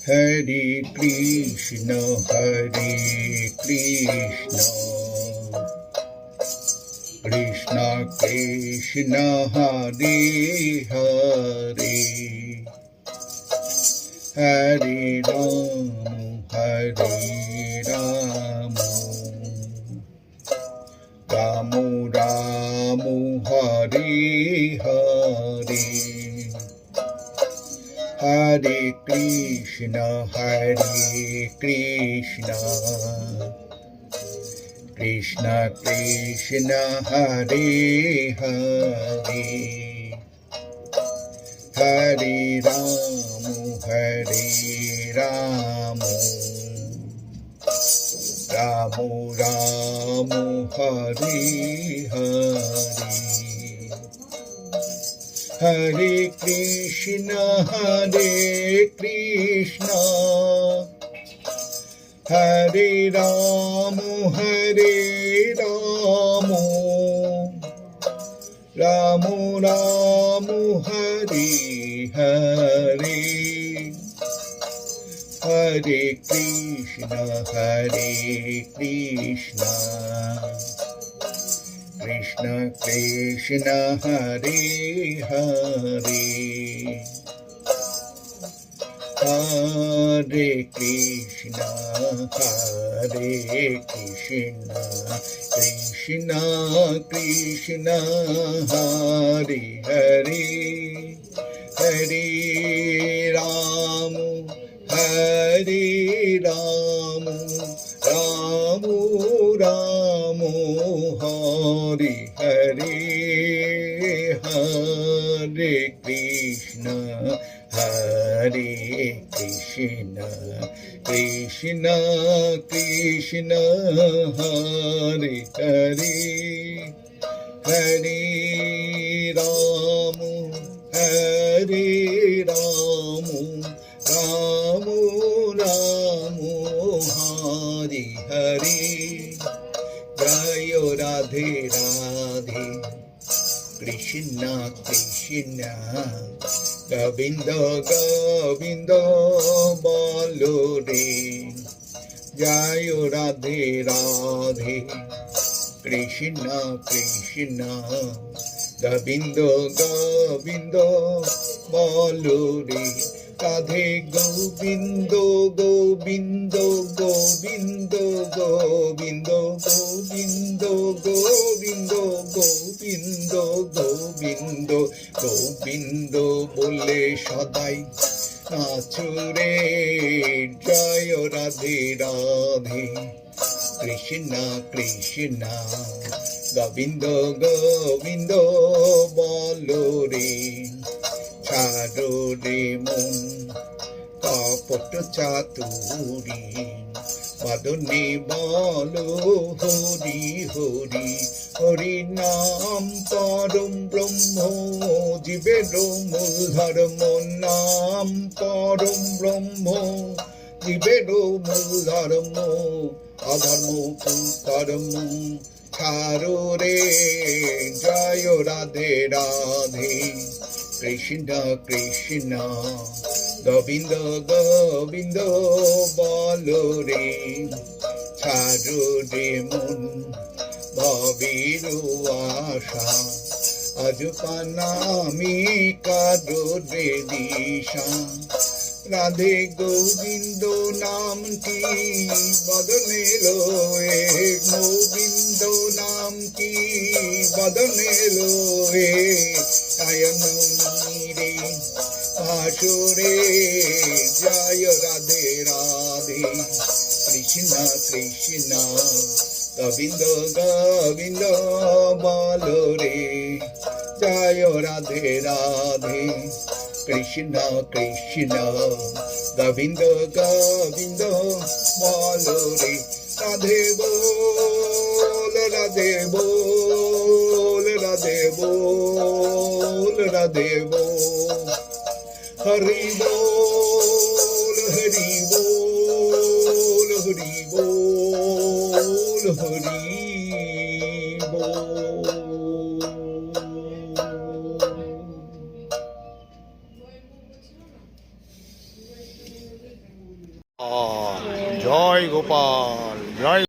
Hare Krishna, Hare Krishna, Krishna Krishna, Hare Hare, Hare Rama, Hare Rama, Rama Rama, Hare Hare, Hare Krishna, Hare Krishna, Krishna Krishna, Hare Hare, Hare Rama, Hare Rama, Rama Rama, Hare Hare, Hare Krishna, Hare Krishna, Hare Rama, Hare Rama, Rama Rama, Hare Hare, Hare Krishna, Hare Krishna, Krishna Krishna, Hare Hare, Hare Krishna, Hare Krishna, Krishna Krishna, Hare Hare, Hare Rama, Hare Rama, Rama Rama, Hare Hare, Hare Krishna, Hare Krishna, Krishna Krishna, Hare Hare, Hare Rama, Hare Rama, Rama Rama, Hare Hare, Jaya Radhe Radhe, Krishna Krishna, Govinda Govinda, bolo re, Jaya Radhe Radhe, Krishna Krishna, Govinda Govinda, bolo re, Radhe Govinda Govinda, Govinda Govinda, Govinda Govinda, Govinda Govinda, Govinda বলে সদাই নাচুরে, জয় রাধে রাধে, কৃষ্ণ কৃষ্ণ, গোবিন্দ গোবিন্দ বলো রে, ছাড়ো রে মন কপট চাতুরি, বদনে বলো হরি হরি, হরি নাম পরম ব্রহ্ম, জীবের মূল ধর্ম, নাম পরম ব্রহ্ম, জীবের মূল ধর্ম, অধর্ম কুকর্ম ছাড়ো রে, জয় রাধে রাধে, কৃষ্ণ কৃষ্ণ, গোবিন্দ গোবিন্দ বলো রে, ছাড়ো রে মন ভবের আশা, আজ পানামি কারো রে দিশা, রাধে গোবিন্দ নামটি বদনে লোয়ে, গোবিন্দ নামটি বদনে লোয়ে, আয়ন রে আসরে, জয় রাধে রাধে, কৃষ্ণ কৃষ্ণ, গোবিন্দ গোবিন্দ বলো রে, জয় রাধে রাধে, কৃষ্ণ কৃষ্ণ, গোবিন্দ গোবিন্দ বলো রে, রাধে বল রাধে বল, রাধে বল রাধে বল, হরি বল হরি বল, হরি বল হরি বল। জয় গোপাল জয়।